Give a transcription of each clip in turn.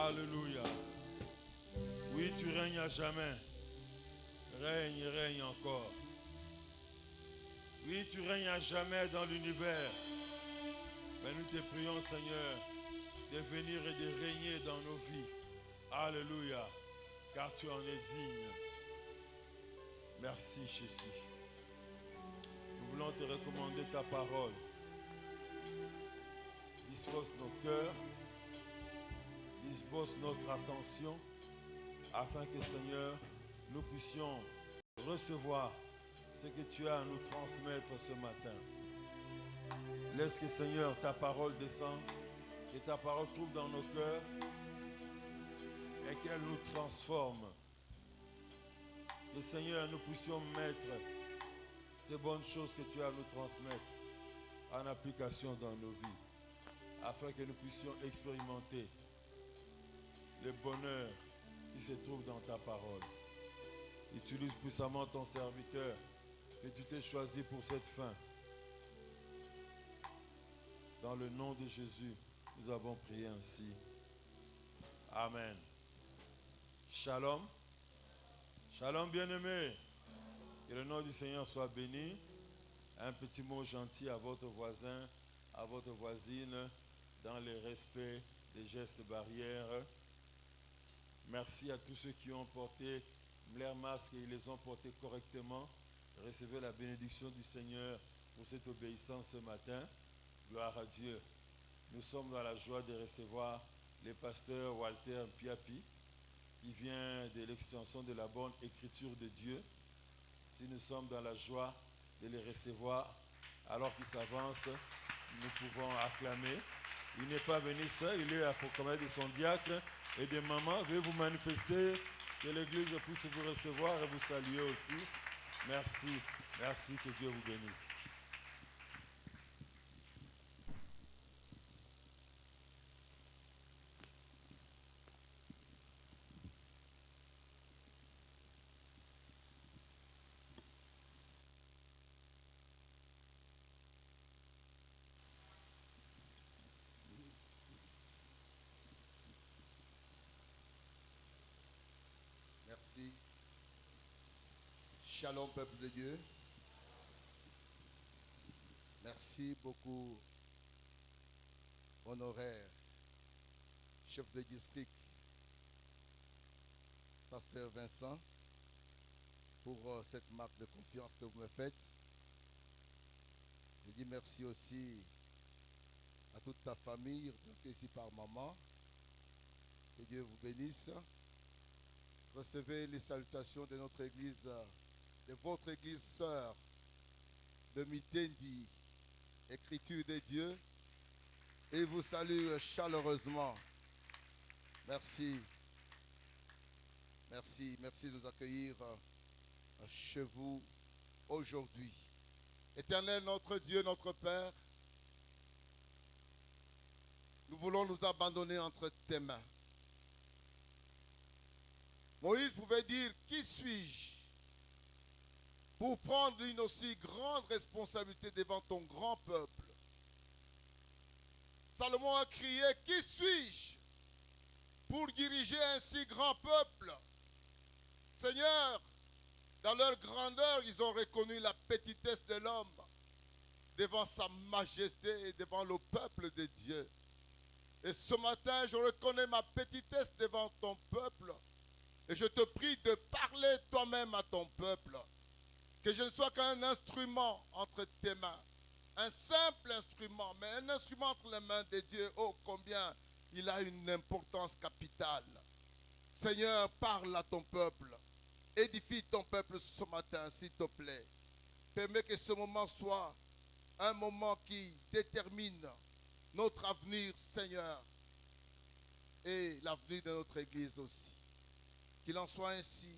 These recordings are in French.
Alléluia. Oui, tu règnes à jamais. Règne, règne encore. Oui, tu règnes à jamais dans l'univers. Mais nous te prions, Seigneur, de venir et de régner dans nos vies. Alléluia. Car tu en es digne. Merci, Jésus. Nous voulons te recommander ta parole. Dispose nos cœurs. Dispose notre attention. Afin que, Seigneur, nous puissions recevoir ce que tu as à nous transmettre ce matin. Laisse que, Seigneur, ta parole descende, que ta parole trouve dans nos cœurs et qu'elle nous transforme. Que, Seigneur, nous puissions mettre ces bonnes choses que tu as à nous transmettre en application dans nos vies, afin que nous puissions expérimenter le bonheur qui se trouve dans ta parole. Utilise puissamment ton serviteur que tu t'es choisi pour cette fin. Dans le nom de Jésus, nous avons prié ainsi. Amen. Shalom. Shalom bien-aimés. Que le nom du Seigneur soit béni. Un petit mot gentil à votre voisin, à votre voisine, dans le respect des gestes barrières. Merci à tous ceux qui ont porté leurs masques et ils les ont portés correctement. Recevez la bénédiction du Seigneur pour cette obéissance ce matin. Gloire à Dieu. Nous sommes dans la joie de recevoir le pasteur Walter Piapi, qui vient de l'extension de la bonne écriture de Dieu. Si nous sommes dans la joie de les recevoir, alors qu'ils s'avancent, nous pouvons acclamer. Il n'est pas venu seul, il est accompagné de son diacre et de maman. Veuillez vous manifester, que l'Église puisse vous recevoir et vous saluer aussi. Merci, merci, que Dieu vous bénisse. Merci. Shalom, peuple de Dieu. Merci beaucoup, honoraire chef de district, pasteur Vincent, pour cette marque de confiance que vous me faites. Je dis merci aussi à toute ta famille, ici par maman. Que Dieu vous bénisse. Recevez les salutations de notre église, de votre église sœur de Mitendi, Écriture de Dieu, et vous salue chaleureusement. Merci. Merci, merci de nous accueillir chez vous aujourd'hui. Éternel, notre Dieu, notre Père, nous voulons nous abandonner entre tes mains. Moïse pouvait dire, qui suis-je pour prendre une aussi grande responsabilité devant ton grand peuple? Salomon a crié, qui suis-je pour diriger un si grand peuple? Seigneur, dans leur grandeur, ils ont reconnu la petitesse de l'homme devant sa majesté et devant le peuple de Dieu. Et ce matin, je reconnais ma petitesse devant ton peuple. Et je te prie de parler toi-même à ton peuple. Que je ne sois qu'un instrument entre tes mains. Un simple instrument, mais un instrument entre les mains de Dieu. Oh, combien il a une importance capitale. Seigneur, parle à ton peuple. Édifie ton peuple ce matin, s'il te plaît. Permets que ce moment soit un moment qui détermine notre avenir, Seigneur. Et l'avenir de notre Église aussi. Qu'il en soit ainsi,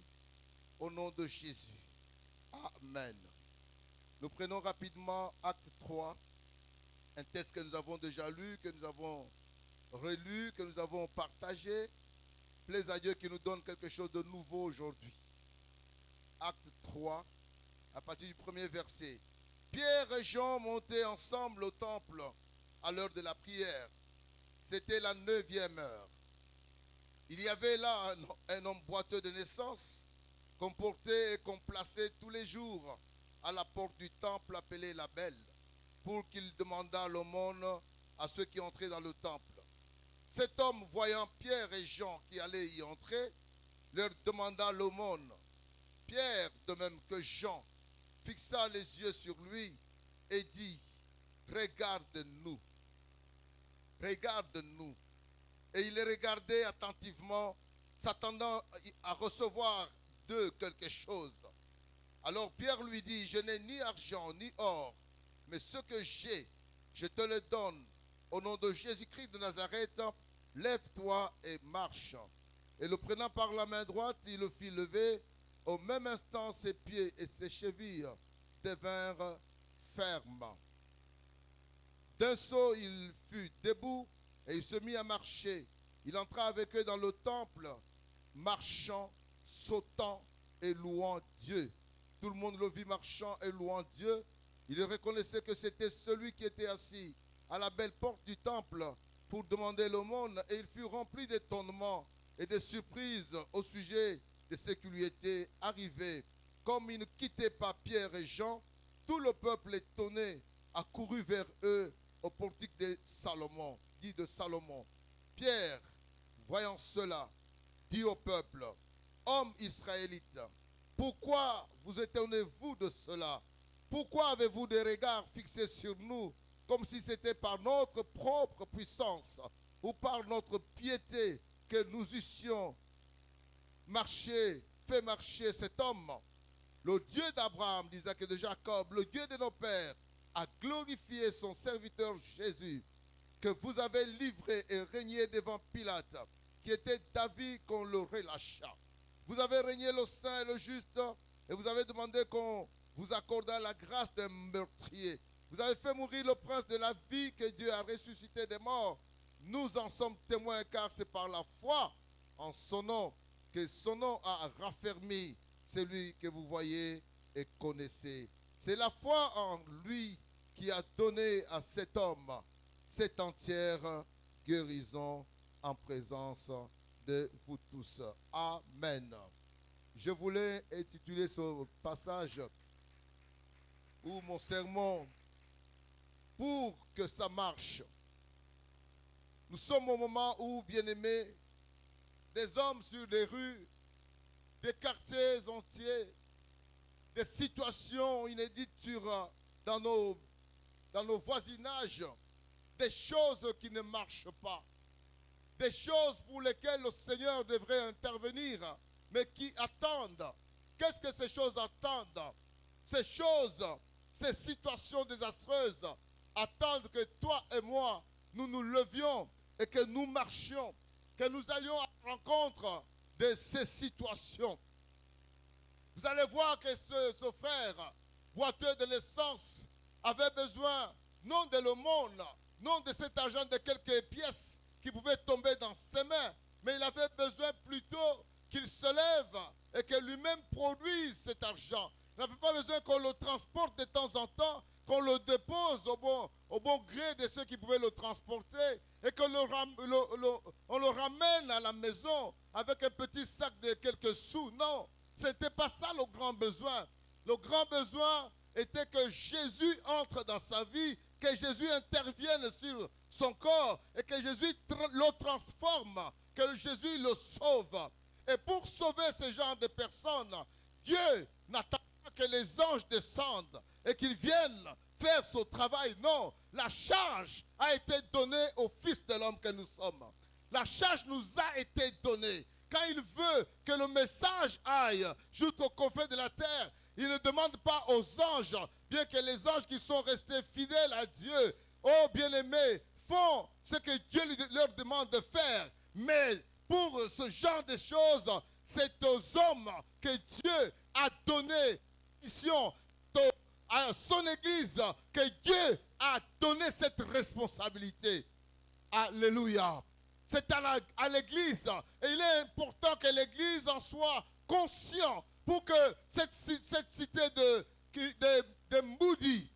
au nom de Jésus. Amen. Nous prenons rapidement Acte 3, un texte que nous avons déjà lu, que nous avons relu, que nous avons partagé. Plaise à Dieu qui nous donne quelque chose de nouveau aujourd'hui. Acte 3, à partir du premier verset. Pierre et Jean montaient ensemble au temple à l'heure de la prière. C'était la 9e heure. Il y avait là un homme boiteux de naissance qu'on portait et qu'on plaçait tous les jours à la porte du temple appelé la Belle pour qu'il demandât l'aumône à ceux qui entraient dans le temple. Cet homme, voyant Pierre et Jean qui allaient y entrer, leur demanda l'aumône. Pierre, de même que Jean, fixa les yeux sur lui et dit, regarde-nous, regarde-nous. Et il les regardait attentivement, s'attendant à recevoir d'eux quelque chose. Alors Pierre lui dit, je n'ai ni argent ni or, mais ce que j'ai, je te le donne. Au nom de Jésus-Christ de Nazareth, lève-toi et marche. Et le prenant par la main droite, il le fit lever. Au même instant, ses pieds et ses chevilles devinrent fermes. D'un saut, il fut debout et il se mit à marcher. Il entra avec eux dans le temple, marchant, sautant et louant Dieu. Tout le monde le vit marchant et louant Dieu. Il reconnaissait que c'était celui qui était assis à la belle porte du temple pour demander l'aumône, et il fut rempli d'étonnement et de surprise au sujet de ce qui lui était arrivé. Comme il ne quittait pas Pierre et Jean, tout le peuple étonné accourut vers eux au portique de Salomon, dit de Salomon. Pierre, voyant cela, dit au peuple, hommes israélites, pourquoi vous étonnez-vous de cela? Pourquoi avez-vous des regards fixés sur nous comme si c'était par notre propre puissance ou par notre piété que nous eussions fait marcher cet homme? Le Dieu d'Abraham, d'Isaac et de Jacob, le Dieu de nos pères, a glorifié son serviteur Jésus, que vous avez livré et régné devant Pilate, qui était d'avis qu'on le relâcha. Vous avez régné le saint et le juste, et vous avez demandé qu'on vous accordât la grâce d'un meurtrier. Vous avez fait mourir le prince de la vie que Dieu a ressuscité des morts. Nous en sommes témoins, car c'est par la foi en son nom que son nom a raffermi celui que vous voyez et connaissez. C'est la foi en lui qui a donné à cet homme cette entière guérison en présence de vous tous. Amen. Je voulais intituler ce passage ou mon sermon pour que ça marche. Nous sommes au moment où, bien-aimés, des hommes sur les rues, des quartiers entiers, des situations inédites dans nos voisinages, des choses qui ne marchent pas, des choses pour lesquelles le Seigneur devrait intervenir, mais qui attendent. Qu'est-ce que ces choses attendent? Ces choses, ces situations désastreuses attendent que toi et moi, nous nous levions et que nous marchions, que nous allions à la rencontre de ces situations. Vous allez voir que ce frère, boiteux de naissance, avait besoin non de l'aumône, non de cet argent de quelques pièces qui pouvaient tomber dans ses mains, mais il avait besoin plutôt qu'il se lève et que lui-même produise cet argent. Il n'avait pas besoin qu'on le transporte de temps en temps, qu'on le dépose au bon gré de ceux qui pouvaient le transporter et qu'on le ramène à la maison avec un petit sac de quelques sous. Non, ce n'était pas ça le grand besoin. Le grand besoin était que Jésus entre dans sa vie, que Jésus intervienne sur son corps et que Jésus le transforme, que Jésus le sauve. Et pour sauver ce genre de personnes, Dieu n'attend pas que les anges descendent et qu'ils viennent faire son travail. Non, la charge a été donnée au Fils de l'homme que nous sommes. La charge nous a été donnée. Quand il veut que le message aille jusqu'aux confins de la terre, il ne demande pas aux anges, bien que les anges qui sont restés fidèles à Dieu, oh bien-aimés, font ce que Dieu leur demande de faire. Mais pour ce genre de choses, c'est aux hommes que Dieu a donné mission, à son Église que Dieu a donné cette responsabilité. Alléluia. C'est à l'Église. Et il est important que l'Église en soit consciente pour que cette cité de Moody,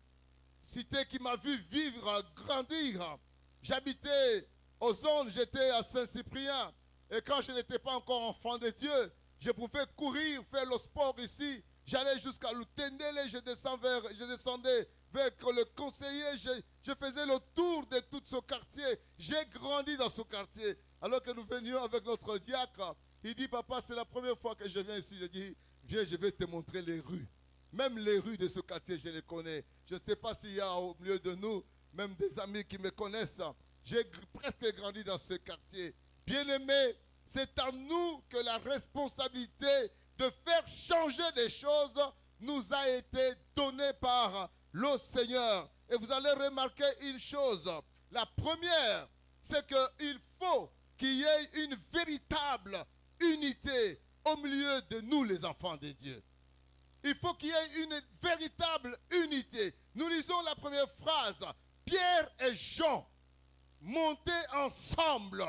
cité qui m'a vu vivre, grandir. J'habitais aux zones, j'étais à Saint-Cyprien. Et quand je n'étais pas encore enfant de Dieu, je pouvais courir, faire le sport ici. J'allais jusqu'à Lutendele, je descendais vers le conseiller, je faisais le tour de tout ce quartier. J'ai grandi dans ce quartier. Alors que nous venions avec notre diacre, il dit, papa, c'est la première fois que je viens ici. Je dis, viens, je vais te montrer les rues. Même les rues de ce quartier, je les connais. Je ne sais pas s'il y a au milieu de nous, même des amis qui me connaissent. J'ai presque grandi dans ce quartier. Bien-aimés, c'est à nous que la responsabilité de faire changer des choses nous a été donnée par le Seigneur. Et vous allez remarquer une chose. La première, c'est qu'il faut qu'il y ait une véritable unité au milieu de nous, les enfants de Dieu. Il faut qu'il y ait une véritable unité. Nous lisons la première phrase. Pierre et Jean montaient ensemble.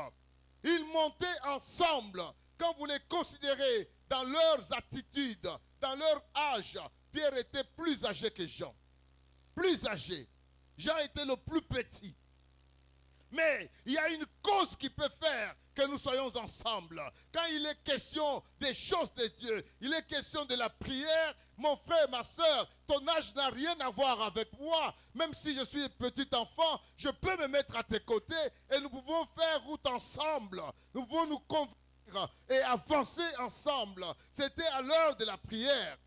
Ils montaient ensemble. Quand vous les considérez dans leurs attitudes, dans leur âge, Pierre était plus âgé que Jean. Plus âgé. Jean était le plus petit. Mais il y a une cause qui peut faire que nous soyons ensemble. Quand il est question des choses de Dieu, il est question de la prière, mon frère, ma soeur, ton âge n'a rien à voir avec moi. Même si je suis petit enfant, je peux me mettre à tes côtés et nous pouvons faire route ensemble. Nous pouvons nous convaincre et avancer ensemble. C'était à l'heure de la prière.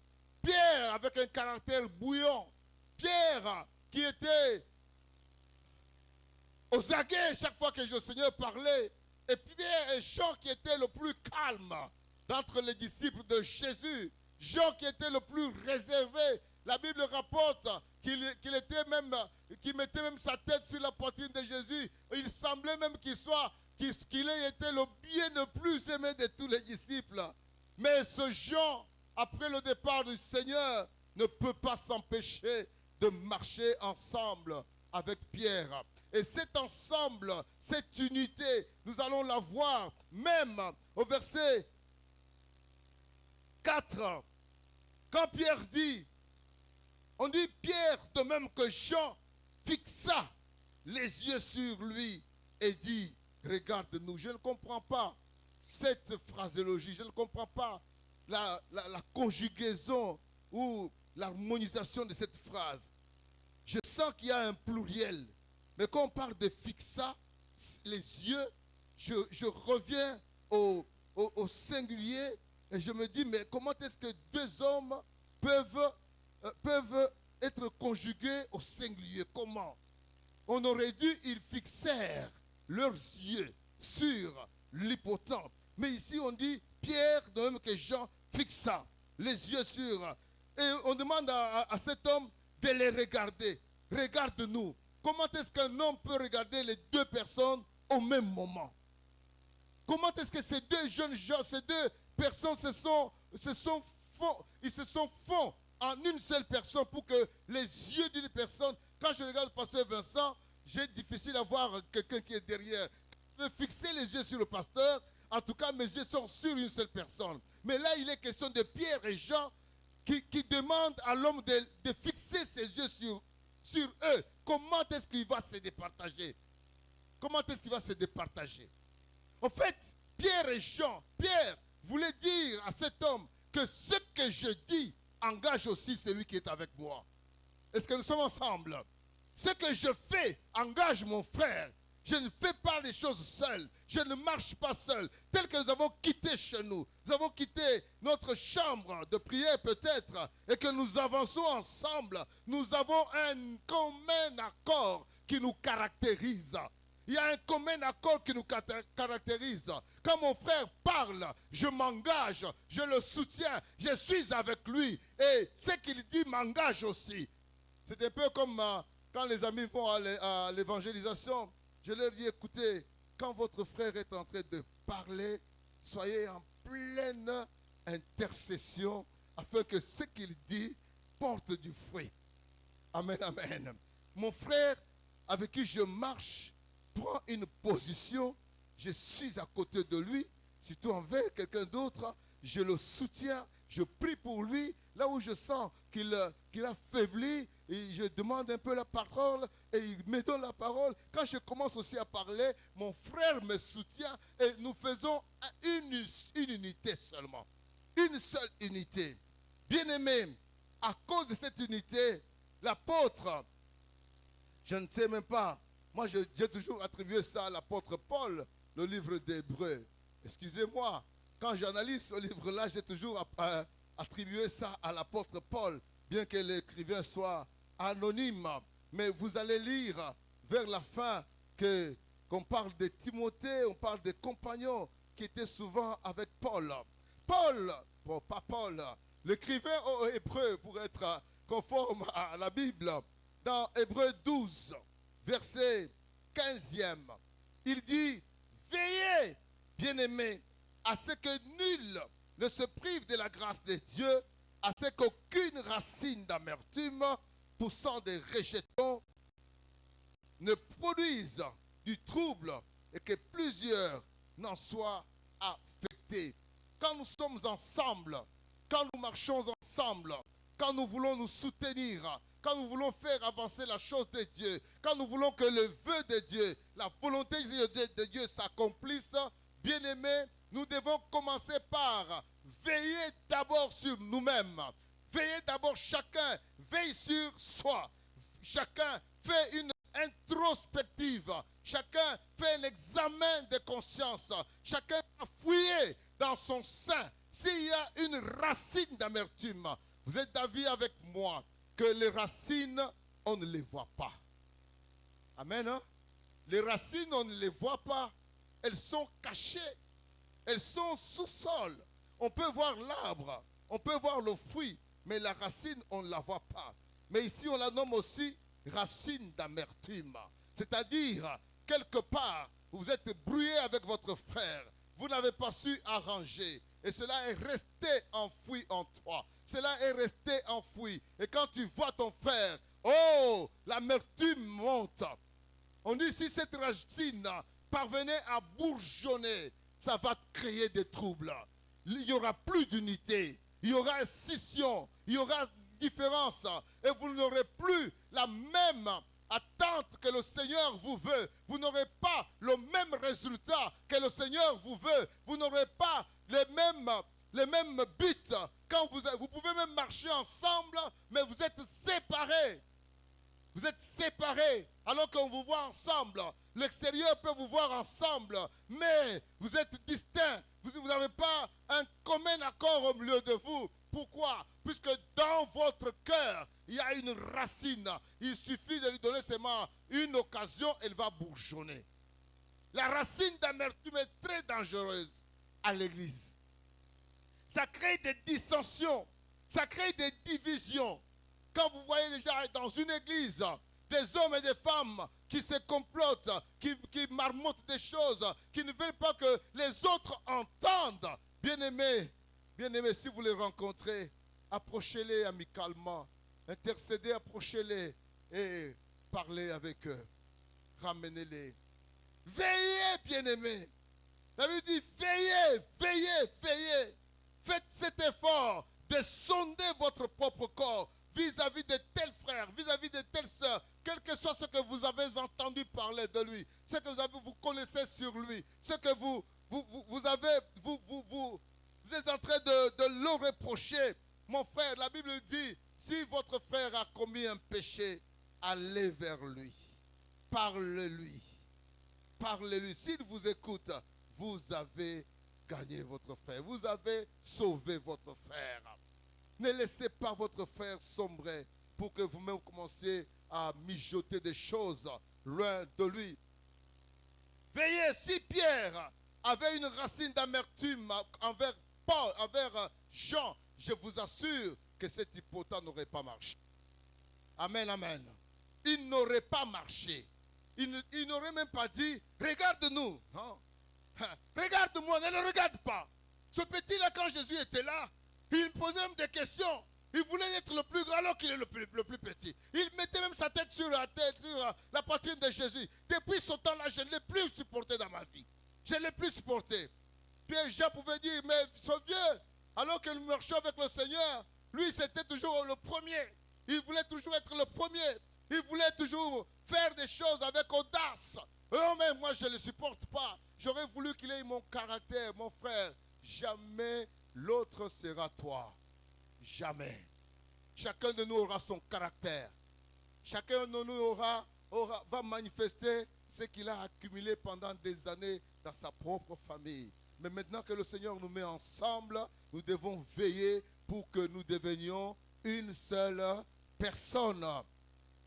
Pierre avec un caractère bouillant. Pierre qui était aux aguets chaque fois que le Seigneur parlait. Et Pierre et Jean qui était le plus calme d'entre les disciples de Jésus. Jean qui était le plus réservé. La Bible rapporte qu'il mettait même sa tête sur la poitrine de Jésus. Il semblait même qu'il ait été le bien le plus aimé de tous les disciples. Mais ce Jean, après le départ du Seigneur, ne peut pas s'empêcher de marcher ensemble avec Pierre. Et cet ensemble, cette unité, nous allons la voir même au verset 4. Quand Pierre dit, on dit Pierre, de même que Jean, fixa les yeux sur lui et dit, regarde-nous. Je ne comprends pas cette phraséologie, je ne comprends pas la conjugaison ou l'harmonisation de cette phrase. Je sens qu'il y a un pluriel. Mais quand on parle de fixa les yeux, je reviens au singulier et je me dis, mais comment est-ce que deux hommes peuvent être conjugués au singulier? Comment? On aurait dit, ils fixèrent leurs yeux sur l'hippotame. Mais ici, on dit, Pierre, de même que Jean, fixa les yeux sur. Et on demande à cet homme de les regarder. Regarde-nous. Comment est-ce qu'un homme peut regarder les deux personnes au même moment? Comment est-ce que ces deux jeunes gens, ces deux personnes se sont font en une seule personne pour que les yeux d'une personne, quand je regarde le pasteur Vincent, j'ai difficile à voir quelqu'un qui est derrière. Je veux fixer les yeux sur le pasteur, en tout cas mes yeux sont sur une seule personne. Mais là il est question de Pierre et Jean qui demandent à l'homme de fixer ses yeux sur eux. Comment est-ce qu'il va se départager? Comment est-ce qu'il va se départager? En fait, Pierre et Jean, Pierre voulait dire à cet homme que ce que je dis engage aussi celui qui est avec moi. Est-ce que nous sommes ensemble? Ce que je fais engage mon frère. Je ne fais pas les choses seul. Je ne marche pas seul. Tel que nous avons quitté chez nous. Nous avons quitté notre chambre de prière peut-être. Et que nous avançons ensemble. Nous avons un commun accord qui nous caractérise. Il y a un commun accord qui nous caractérise. Quand mon frère parle, je m'engage. Je le soutiens. Je suis avec lui. Et ce qu'il dit m'engage aussi. C'est un peu comme quand les amis vont à l'évangélisation. Je leur dis, écoutez, quand votre frère est en train de parler, soyez en pleine intercession afin que ce qu'il dit porte du fruit. Amen, amen. Mon frère avec qui je marche prend une position, je suis à côté de lui, surtout envers quelqu'un d'autre, je le soutiens, je prie pour lui, là où je sens qu'il a faibli, et je demande un peu la parole et il me donne la parole. Quand je commence aussi à parler, mon frère me soutient et nous faisons une unité seulement. Une seule unité. Bien-aimés, à cause de cette unité, l'apôtre, je ne sais même pas, moi j'ai toujours attribué ça à l'apôtre Paul, le livre d'Hébreux. Excusez-moi, quand j'analyse ce livre-là, j'ai toujours attribué ça à l'apôtre Paul, bien que l'écrivain soit anonyme. Mais vous allez lire vers la fin qu'on parle de Timothée, on parle des compagnons qui étaient souvent avec Paul. Paul, bon, pas Paul, l'écrivain aux Hébreux, pour être conforme à la Bible, dans Hébreux 12, verset 15e, il dit, veillez, bien-aimés, à ce que nul ne se prive de la grâce de Dieu, à ce qu'aucune racine d'amertume poussant des rejetons ne produise du trouble et que plusieurs n'en soient affectés. Quand nous sommes ensemble, quand nous marchons ensemble, quand nous voulons nous soutenir, quand nous voulons faire avancer la chose de Dieu, quand nous voulons que le vœu de Dieu, la volonté de Dieu s'accomplisse, bien-aimés, nous devons commencer par veiller d'abord sur nous-mêmes. Veillez d'abord, chacun veille sur soi. Chacun fait une introspective. Chacun fait l'examen de conscience. Chacun a fouillé dans son sein s'il y a une racine d'amertume. Vous êtes d'avis avec moi que les racines, on ne les voit pas. Amen. Hein? Les racines, on ne les voit pas. Elles sont cachées. Elles sont sous-sol. On peut voir l'arbre, on peut voir le fruit, mais la racine, on ne la voit pas. Mais ici, on la nomme aussi racine d'amertume. C'est-à-dire, quelque part, vous êtes brouillé avec votre frère. Vous n'avez pas su arranger. Et cela est resté enfoui en toi. Cela est resté enfoui. Et quand tu vois ton frère, oh, l'amertume monte. On dit, si cette racine parvenait à bourgeonner, ça va créer des troubles. Il n'y aura plus d'unité. Il y aura scission. Il y aura différence. Et vous n'aurez plus la même attente que le Seigneur vous veut. Vous n'aurez pas le même résultat que le Seigneur vous veut. Vous n'aurez pas les mêmes buts. Quand vous pouvez même marcher ensemble, mais vous êtes séparés. Vous êtes séparés alors qu'on vous voit ensemble. L'extérieur peut vous voir ensemble, mais vous êtes distincts. Vous n'avez pas un commun accord au milieu de vous. Pourquoi? Puisque dans votre cœur, il y a une racine. Il suffit de lui donner seulement une occasion, elle va bourgeonner. La racine d'amertume est très dangereuse à l'église. Ça crée des dissensions, ça crée des divisions. Quand vous voyez déjà dans une église des hommes et des femmes qui se complotent, qui marmottent des choses, qui ne veulent pas que les autres entendent, bien-aimés, si vous les rencontrez, approchez-les amicalement, intercédez, approchez-les et parlez avec eux, ramenez-les. Veillez, bien-aimés. La Bible dit, veillez. Faites cet effort de sonder votre propre corps vis-à-vis de tel frère, êtes de telle sœur, quel que soit ce que vous avez entendu parler de lui, ce que vous connaissez sur lui, ce que vous êtes en train de le reprocher. Mon frère, la Bible dit, si votre frère a commis un péché, allez vers lui. Parlez-lui. S'il vous écoute, vous avez gagné votre frère. Vous avez sauvé votre frère. Ne laissez pas votre frère sombrer pour que vous-même commenciez à mijoter des choses loin de lui. Veillez, si Pierre avait une racine d'amertume envers Paul, envers Jean, je vous assure que cet hypothèse n'aurait pas marché. Amen, amen. Il n'aurait pas marché. Il n'aurait même pas dit, regarde-nous. Non. Regarde-moi, ne le regarde pas. Ce petit-là, quand Jésus était là, il posait même des questions. Il voulait être le plus grand alors qu'il est le plus petit. Il mettait même sa tête sur la poitrine de Jésus. Depuis ce temps-là, je ne l'ai plus supporté dans ma vie. Je ne l'ai plus supporté. Puis Jean pouvait dire, mais ce vieux, alors qu'il marchait avec le Seigneur, lui c'était toujours le premier. Il voulait toujours être le premier. Il voulait toujours faire des choses avec audace. Oh, mais moi, je ne le supporte pas. J'aurais voulu qu'il ait mon caractère, mon frère. Jamais l'autre sera toi. Jamais. Chacun de nous aura son caractère. Chacun de nous va manifester ce qu'il a accumulé pendant des années dans sa propre famille. Mais maintenant que le Seigneur nous met ensemble, nous devons veiller pour que nous devenions une seule personne.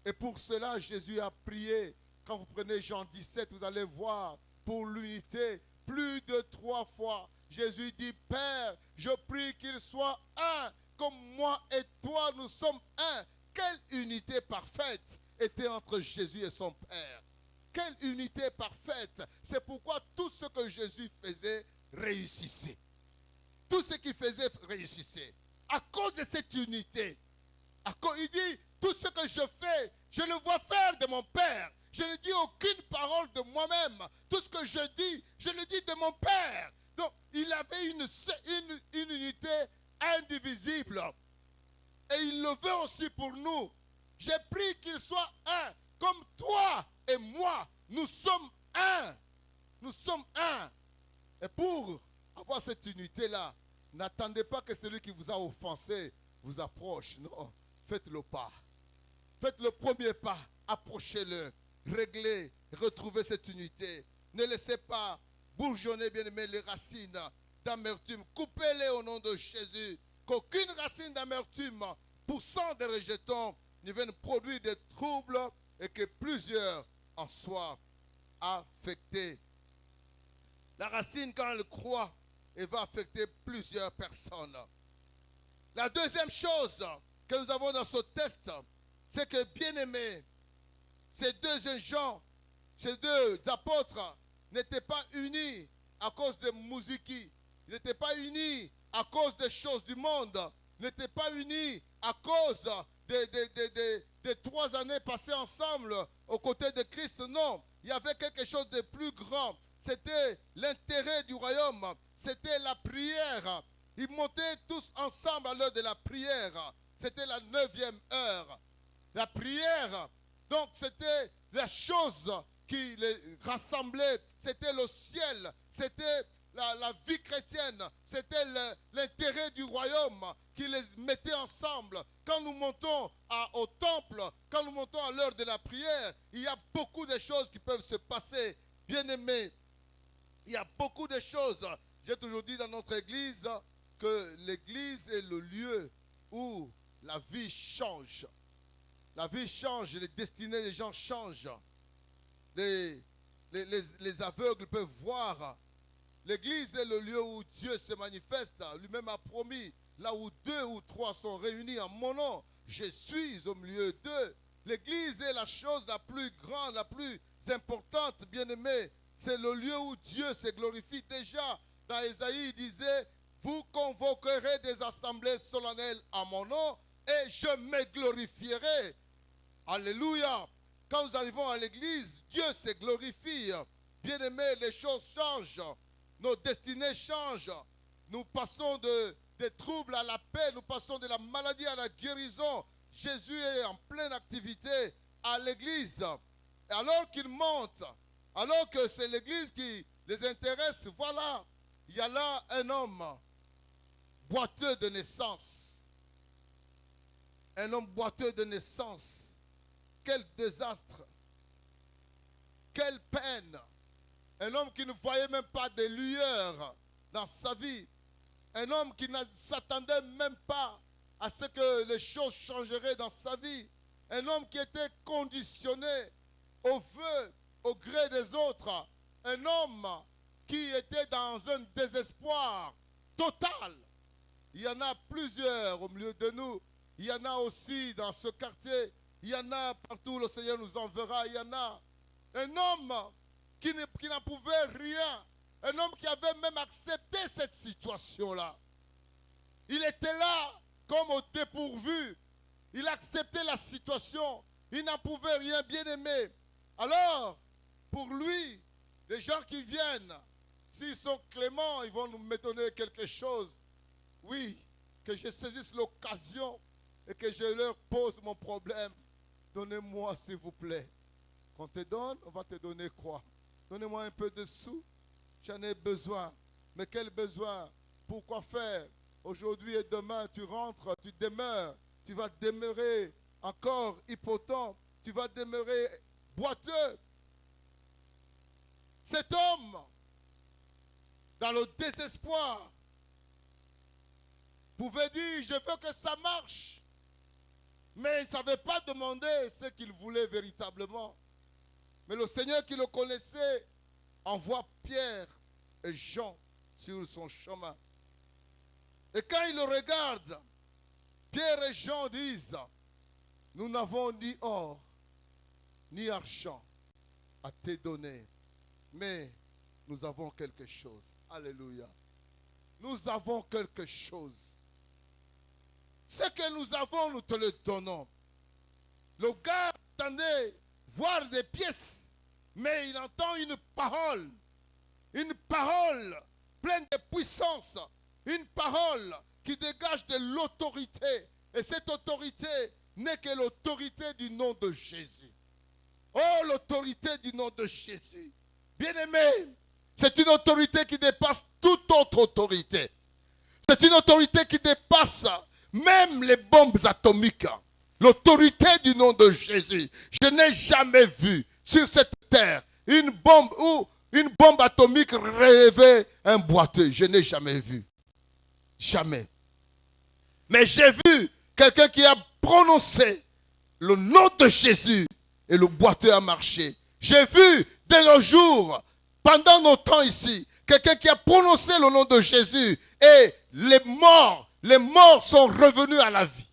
Et pour cela, Jésus a prié. Quand vous prenez Jean 17, vous allez voir pour l'unité, plus de 3 fois. Jésus dit, Père, je prie qu'il soit un, comme moi et toi, nous sommes un. Quelle unité parfaite était entre Jésus et son Père. Quelle unité parfaite. C'est pourquoi tout ce que Jésus faisait réussissait. Tout ce qu'il faisait réussissait. À cause de cette unité. Il dit, tout ce que je fais, je le vois faire de mon Père. Je ne dis aucune parole de moi-même. Tout ce que je le dis de mon Père. Donc, il avait une unité indivisible. Et il le veut aussi pour nous. J'ai pris qu'il soit un. Comme toi et moi, nous sommes un. Nous sommes un. Et pour avoir cette unité-là, n'attendez pas que celui qui vous a offensé vous approche. Non, faites le pas. Faites le premier pas. Approchez-le. Réglez. Retrouvez cette unité. Ne laissez pas bourgeonner, bien aimé, les racines d'amertume. Coupez-les au nom de Jésus. Qu'aucune racine d'amertume, poussant des rejetons, ne vienne produire des troubles et que plusieurs en soient affectés. La racine, quand elle croît, elle va affecter plusieurs personnes. La deuxième chose que nous avons dans ce test, c'est que, bien aimés, ces deux gens, ces deux apôtres n'étaient pas unis à cause de musique. Ils n'étaient pas unis à cause des choses du monde. Ils n'étaient pas unis à cause des 3 années passées ensemble aux côtés de Christ. Non, il y avait quelque chose de plus grand. C'était l'intérêt du royaume. C'était la prière. Ils montaient tous ensemble à l'heure de la prière. C'était la 9e heure. La prière, donc c'était la chose qui les rassemblait. C'était le ciel. C'était la vie chrétienne. C'était l'intérêt du royaume qui les mettait ensemble. Quand nous montons au temple, quand nous montons à l'heure de la prière, il y a beaucoup de choses qui peuvent se passer. Bien aimés, il y a beaucoup de choses. J'ai toujours dit dans notre église que l'église est le lieu où la vie change. La vie change, les destinées des gens changent. Les aveugles peuvent voir. L'église est le lieu où Dieu se manifeste. Lui-même a promis, là où 2 ou 3 sont réunis en mon nom, je suis au milieu d'eux. L'église est la chose la plus grande, la plus importante, bien-aimée. C'est le lieu où Dieu se glorifie. Déjà, dans Ésaïe, il disait, vous convoquerez des assemblées solennelles en mon nom et je me glorifierai. Alléluia. Quand nous arrivons à l'église, Dieu se glorifie. Bien-aimés, les choses changent. Nos destinées changent. Nous passons des troubles à la paix. Nous passons de la maladie à la guérison. Jésus est en pleine activité à l'église. Et alors qu'il monte, alors que c'est l'église qui les intéresse, voilà, il y a là un homme boiteux de naissance. Un homme boiteux de naissance. Quel désastre. Quelle peine. Un homme qui ne voyait même pas de lueur dans sa vie. Un homme qui ne s'attendait même pas à ce que les choses changeraient dans sa vie. Un homme qui était conditionné au feu, au gré des autres. Un homme qui était dans un désespoir total. Il y en a plusieurs au milieu de nous. Il y en a aussi dans ce quartier. Il y en a partout où le Seigneur nous enverra. Il y en a un homme qui n'en pouvait rien. Un homme qui avait même accepté cette situation-là. Il était là comme au dépourvu. Il acceptait la situation. Il n'en pouvait rien, bien aimé. Alors, pour lui, les gens qui viennent, s'ils sont cléments, ils vont nous donner quelque chose. Oui, que je saisisse l'occasion et que je leur pose mon problème. Donnez-moi s'il vous plaît. Qu'on te donne, on va te donner quoi? Donnez-moi un peu de sous. J'en ai besoin. Mais quel besoin? Pourquoi faire? Aujourd'hui et demain, tu rentres, tu demeures. Tu vas demeurer encore impotent. Tu vas demeurer boiteux. Cet homme, dans le désespoir, pouvait dire, je veux que ça marche. Mais il ne savait pas demander ce qu'il voulait véritablement. Mais le Seigneur qui le connaissait envoie Pierre et Jean sur son chemin. Et quand il le regarde, Pierre et Jean disent, nous n'avons ni or, ni argent à te donner, mais nous avons quelque chose. Alléluia. Nous avons quelque chose. Ce que nous avons, nous te le donnons. Le gars attendait voir des pièces, mais il entend une parole pleine de puissance, une parole qui dégage de l'autorité. Et cette autorité n'est que l'autorité du nom de Jésus. Oh, l'autorité du nom de Jésus. Bien-aimé, c'est une autorité qui dépasse toute autre autorité. C'est une autorité qui dépasse même les bombes atomiques. L'autorité du nom de Jésus. Je n'ai jamais vu sur cette terre une bombe atomique rêver un boiteux. Je n'ai jamais vu. Jamais. Mais j'ai vu quelqu'un qui a prononcé le nom de Jésus et le boiteux a marché. J'ai vu de nos jours, pendant nos temps ici, quelqu'un qui a prononcé le nom de Jésus et les morts sont revenus à la vie.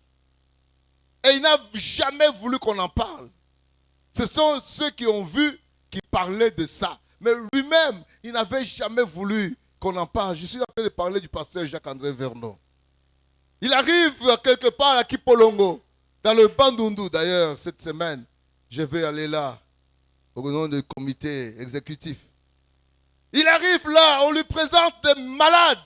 Et il n'a jamais voulu qu'on en parle. Ce sont ceux qui ont vu qui parlaient de ça. Mais lui-même, il n'avait jamais voulu qu'on en parle. Je suis en train de parler du pasteur Jacques-André Vernon. Il arrive quelque part à Kipolongo, dans le Bandundu d'ailleurs, cette semaine. Je vais aller là, au nom du comité exécutif. Il arrive là, on lui présente des malades.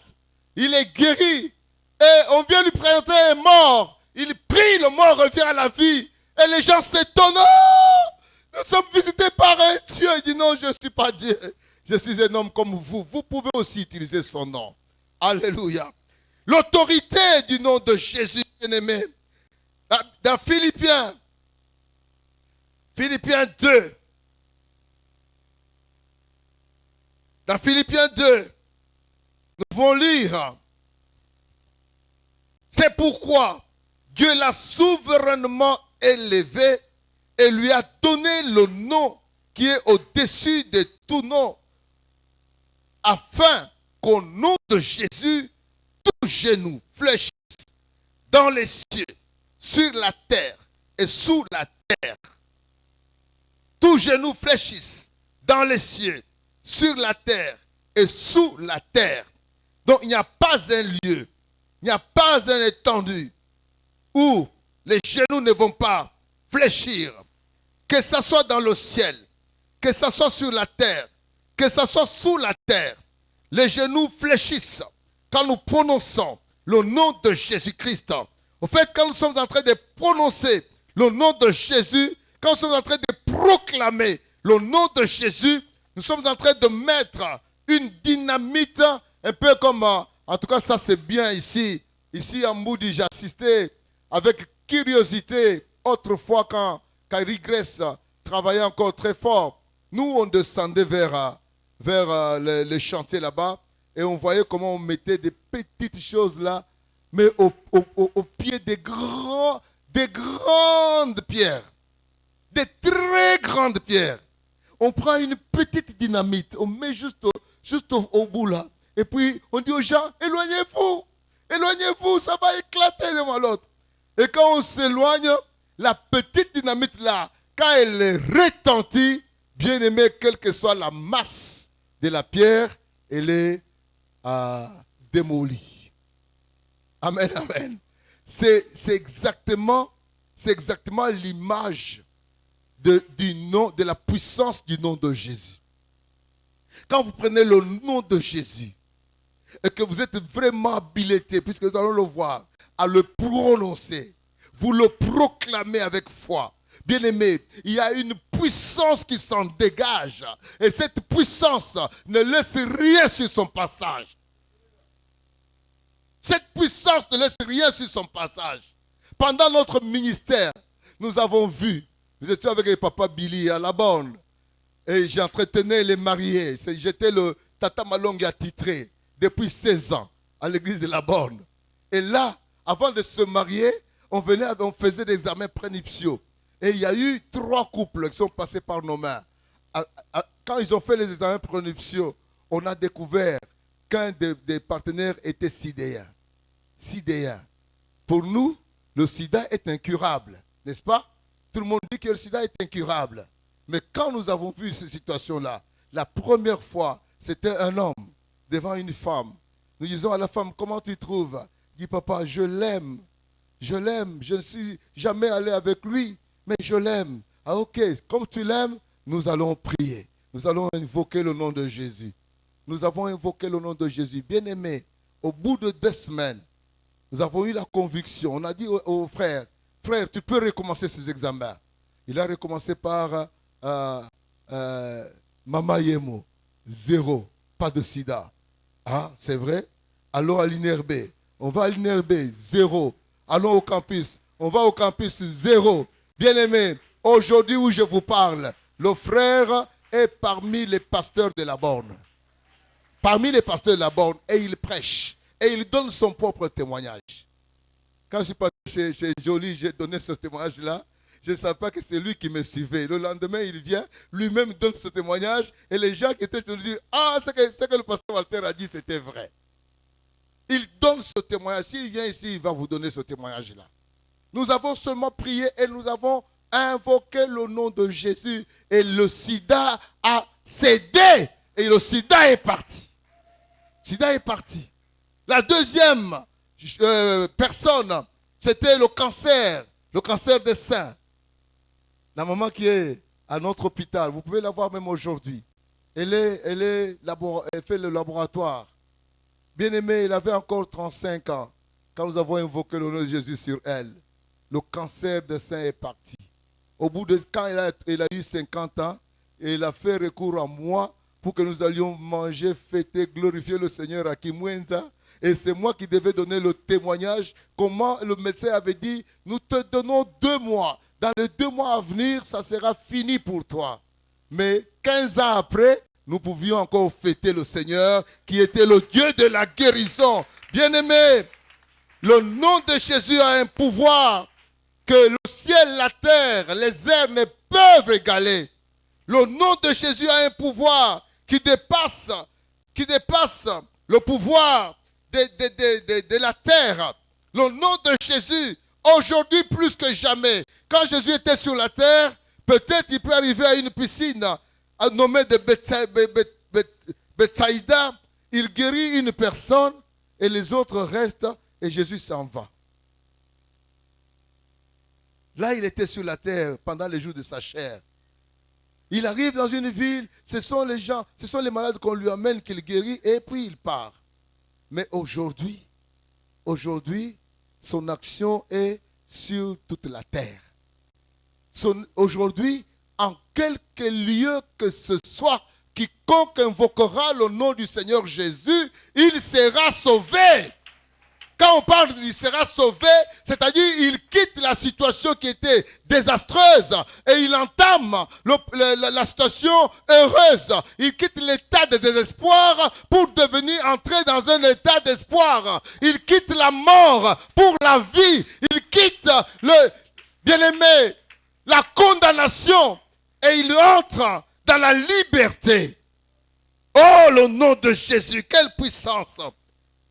Il est guéri. Et on vient lui présenter un mort. Il prie, le mort revient à la vie. Et les gens s'étonnent. Oh, nous sommes visités par un Dieu. Il dit non, je ne suis pas Dieu. Je suis un homme comme vous. Vous pouvez aussi utiliser son nom. Alléluia. L'autorité du nom de Jésus, bien-aimé. Dans Philippiens 2. Dans Philippiens 2, nous pouvons lire. C'est pourquoi Dieu l'a souverainement élevé et lui a donné le nom qui est au-dessus de tout nom, afin qu'au nom de Jésus, tout genou fléchisse dans les cieux, sur la terre et sous la terre. Tout genou fléchisse dans les cieux, sur la terre et sous la terre. Donc il n'y a pas un lieu, il n'y a pas un étendue où les genoux ne vont pas fléchir. Que ce soit dans le ciel, que ce soit sur la terre, que ce soit sous la terre, les genoux fléchissent quand nous prononçons le nom de Jésus-Christ. En fait, quand nous sommes en train de prononcer le nom de Jésus, quand nous sommes en train de proclamer le nom de Jésus, nous sommes en train de mettre une dynamite, un peu comme, en tout cas ça c'est bien ici. Ici à Moody, j'ai assisté avec curiosité autrefois quand Rigress travaillait encore très fort. Nous, on descendait vers les chantiers là-bas et on voyait comment on mettait des petites choses là, mais au pied des grandes pierres. Des très grandes pierres. On prend une petite dynamite, on met juste au bout là. Et puis on dit aux gens, éloignez-vous, ça va éclater devant l'autre. Et quand on s'éloigne, la petite dynamite là, quand elle est retentie, bien aimé, quelle que soit la masse de la pierre, elle est démolie. Amen, amen. C'est exactement l'image du nom, de la puissance du nom de Jésus. Quand vous prenez le nom de Jésus et que vous êtes vraiment habilité, puisque nous allons le voir, à le prononcer, vous le proclamez avec foi. Bien-aimé, il y a une puissance qui s'en dégage. Et cette puissance ne laisse rien sur son passage. Cette puissance ne laisse rien sur son passage. Pendant notre ministère, nous avons vu, nous étions avec le papa Billy à la borne, et j'entretenais les mariés. J'étais le Tata Malongue attitré depuis 16 ans à l'église de la borne. Et là, avant de se marier, on faisait des examens prénuptiaux. Et il y a eu 3 couples qui sont passés par nos mains. Quand ils ont fait les examens prénuptiaux, on a découvert qu'un des partenaires était sidéen. Sidéen. Pour nous, le sida est incurable, n'est-ce pas? Tout le monde dit que le sida est incurable. Mais quand nous avons vu cette situation-là, la première fois, c'était un homme devant une femme. Nous disons à la femme, comment tu trouves? Il dit, papa, je l'aime. Je l'aime. Je ne suis jamais allé avec lui, mais je l'aime. Ah ok, comme tu l'aimes, nous allons prier. Nous allons invoquer le nom de Jésus. Nous avons invoqué le nom de Jésus. Bien-aimé, au bout de 2 semaines, nous avons eu la conviction. On a dit au frère, frère, tu peux recommencer ces examens. Il a recommencé par Mama Yemo, 0, pas de sida. Ah, c'est vrai? Allons à l'INRB. On va à l'INRB, 0. Allons au campus. On va au campus, 0. Bien-aimé, aujourd'hui où je vous parle, le frère est parmi les pasteurs de la borne. Parmi les pasteurs de la borne, et il prêche. Et il donne son propre témoignage. Quand je suis passé chez Jolie, j'ai donné ce témoignage-là. Je ne savais pas que c'est lui qui me suivait. Le lendemain, il vient, lui-même donne ce témoignage. Et les gens qui étaient chez lui disent, ah, ce que le pasteur Walter a dit, c'était vrai. Il donne ce témoignage. S'il vient ici, il va vous donner ce témoignage-là. Nous avons seulement prié et nous avons invoqué le nom de Jésus. Et le sida a cédé. Et le sida est parti. Le sida est parti. La deuxième personne, c'était le cancer des seins. La maman qui est à notre hôpital, vous pouvez la voir même aujourd'hui. Elle fait le laboratoire. Bien-aimée, elle avait encore 35 ans quand nous avons invoqué le nom de Jésus sur elle. Le cancer des seins est parti. Au bout de quand elle a eu 50 ans, elle a fait recours à moi pour que nous allions manger, fêter, glorifier le Seigneur à Kimwenza. Et c'est moi qui devais donner le témoignage. Comment le médecin avait dit, nous te donnons 2 mois. Dans les 2 mois à venir, ça sera fini pour toi. Mais 15 ans après, nous pouvions encore fêter le Seigneur qui était le Dieu de la guérison. Bien-aimé, le nom de Jésus a un pouvoir que le ciel, la terre, les airs ne peuvent égaler. Le nom de Jésus a un pouvoir qui dépasse le pouvoir de la terre. Le nom de Jésus, aujourd'hui plus que jamais, quand Jésus était sur la terre, peut-être il peut arriver à une piscine nommée de Bethsaïda, il guérit une personne et les autres restent et Jésus s'en va. Là, il était sur la terre pendant les jours de sa chair. Il arrive dans une ville, ce sont les gens, ce sont les malades qu'on lui amène, qu'il guérit et puis il part. Mais aujourd'hui, son action est sur toute la terre. Aujourd'hui, en quelque lieu que ce soit, quiconque invoquera le nom du Seigneur Jésus, il sera sauvé. Quand on parle qu'il sera sauvé, c'est-à-dire il quitte la situation qui était désastreuse et il entame la situation heureuse. Il quitte l'état de désespoir pour entrer dans un état d'espoir. Il quitte la mort pour la vie. Il quitte bien-aimé, la condamnation et il entre dans la liberté. Oh, le nom de Jésus, quelle puissance!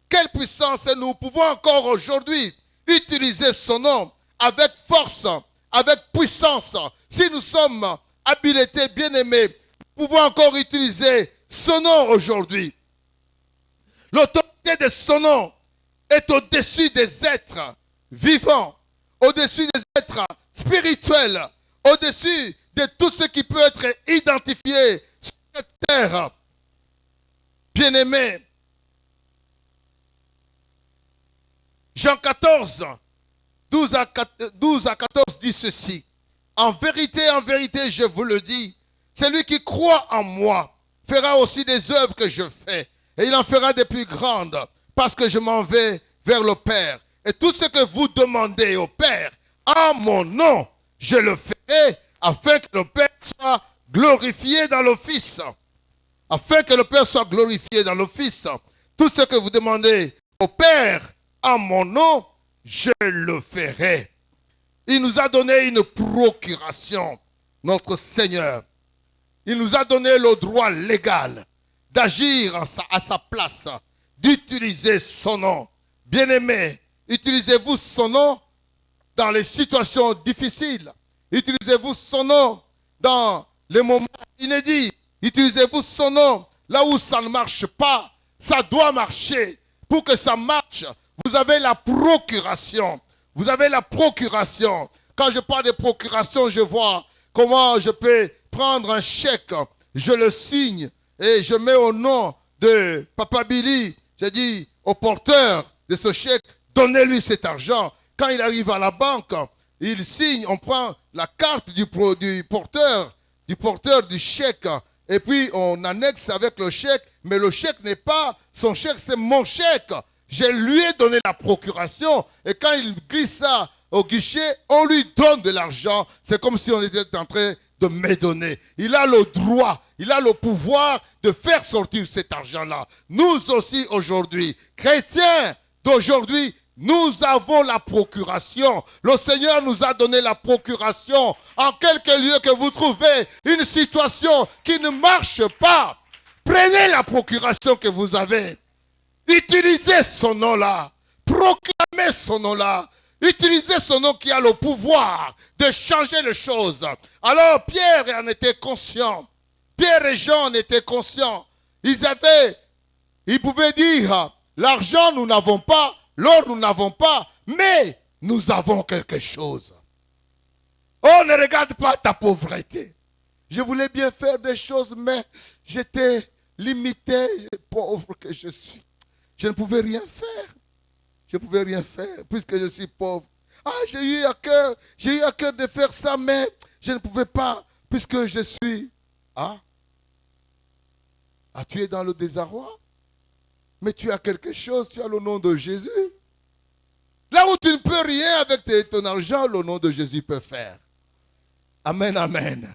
Quelle puissance! Et nous pouvons encore aujourd'hui utiliser son nom avec force, avec puissance. Si nous sommes habilités, bien-aimés, nous pouvons encore utiliser son nom aujourd'hui. L'autorité de son nom est au-dessus des êtres vivants, au-dessus des êtres spirituels, au-dessus de tout ce qui peut être identifié sur cette terre. Bien-aimés, Jean 14, 12 à 14 dit ceci. En vérité, je vous le dis, celui qui croit en moi fera aussi des œuvres que je fais. Et il en fera des plus grandes, parce que je m'en vais vers le Père. Et tout ce que vous demandez au Père, en mon nom, je le ferai, afin que le Père soit glorifié dans le Fils. Afin que le Père soit glorifié dans le Fils. Tout ce que vous demandez au Père, en mon nom, je le ferai. Il nous a donné une procuration, notre Seigneur. Il nous a donné le droit légal d'agir à sa place, d'utiliser son nom. Bien-aimés, utilisez-vous son nom dans les situations difficiles. Utilisez-vous son nom dans les moments inédits. Utilisez-vous son nom là où ça ne marche pas. Ça doit marcher. Pour que ça marche, vous avez la procuration. Vous avez la procuration. Quand je parle de procuration, je vois comment je peux prendre un chèque, je le signe et je mets au nom de Papa Billy. Je dis au porteur de ce chèque, donnez-lui cet argent. Quand il arrive à la banque, il signe, on prend la carte du porteur du chèque et puis on annexe avec le chèque, mais le chèque n'est pas son chèque, c'est mon chèque. Je lui ai donné la procuration et quand il glisse ça au guichet, on lui donne de l'argent. C'est comme si on était en train de me donner. Il a le droit, il a le pouvoir de faire sortir cet argent-là. Nous aussi aujourd'hui, chrétiens d'aujourd'hui, nous avons la procuration. Le Seigneur nous a donné la procuration. En quelque lieu que vous trouvez une situation qui ne marche pas, prenez la procuration que vous avez. Utilisez son nom-là. Proclamez son nom-là. Utilisez son nom qui a le pouvoir de changer les choses. Alors Pierre en était conscient. Pierre et Jean en étaient conscients. Ils pouvaient dire, l'argent nous n'avons pas, l'or nous n'avons pas, mais nous avons quelque chose. Oh, ne regarde pas ta pauvreté. Je voulais bien faire des choses, mais j'étais limité, pauvre que je suis. Je ne pouvais rien faire. Je ne pouvais rien faire puisque je suis pauvre. Ah, j'ai eu à cœur de faire ça, mais je ne pouvais pas puisque je suis. Ah, tu es dans le désarroi, mais tu as quelque chose, tu as le nom de Jésus. Là où tu ne peux rien avec ton argent, le nom de Jésus peut faire. Amen, amen.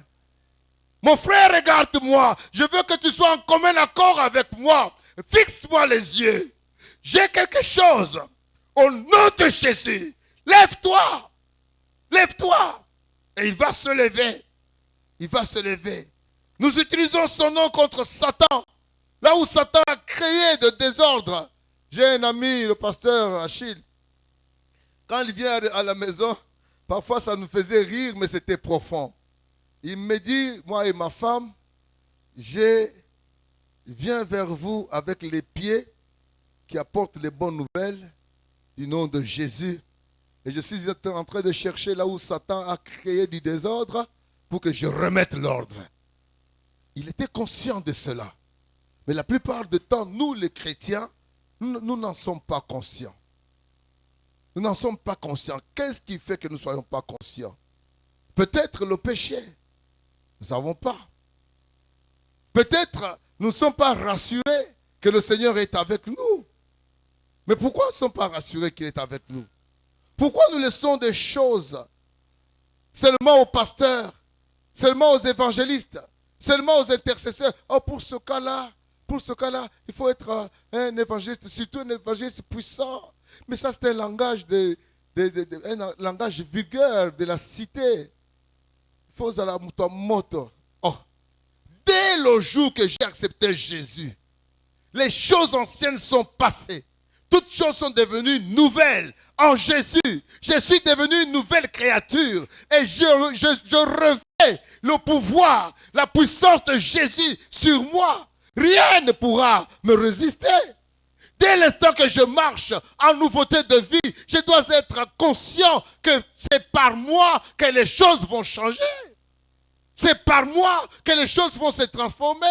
Mon frère, regarde-moi. Je veux que tu sois en commun accord avec moi. Fixe-moi les yeux. J'ai quelque chose. Au nom de Jésus, lève-toi. Lève-toi. Et il va se lever. Il va se lever. Nous utilisons son nom contre Satan. Là où Satan a créé de désordre. J'ai un ami, le pasteur Achille. Quand il vient à la maison, parfois ça nous faisait rire, mais c'était profond. Il me dit, moi et ma femme, je viens vers vous avec les pieds qui apportent les bonnes nouvelles du nom de Jésus. Et je suis en train de chercher là où Satan a créé du désordre pour que je remette l'ordre. Il était conscient de cela. Mais la plupart du temps, nous les chrétiens, nous n'en sommes pas conscients. Nous n'en sommes pas conscients. Qu'est-ce qui fait que nous ne soyons pas conscients? Peut-être le péché. Nous ne savons pas. Peut-être nous ne sommes pas rassurés que le Seigneur est avec nous. Mais pourquoi nous ne sommes pas rassurés qu'il est avec nous? Pourquoi nous laissons des choses seulement aux pasteurs, seulement aux évangélistes, seulement aux intercesseurs? Oh, pour ce cas-là, il faut être un évangéliste, surtout un évangéliste puissant. Mais ça, c'est un langage, un langage vulgaire de la cité. Oh, dès le jour que j'ai accepté Jésus, les choses anciennes sont passées. Toutes choses sont devenues nouvelles en Jésus. Je suis devenu une nouvelle créature. Et je revais le pouvoir, la puissance de Jésus sur moi. Rien ne pourra me résister. Dès l'instant que je marche en nouveauté de vie, je dois être conscient que c'est par moi que les choses vont changer. C'est par moi que les choses vont se transformer.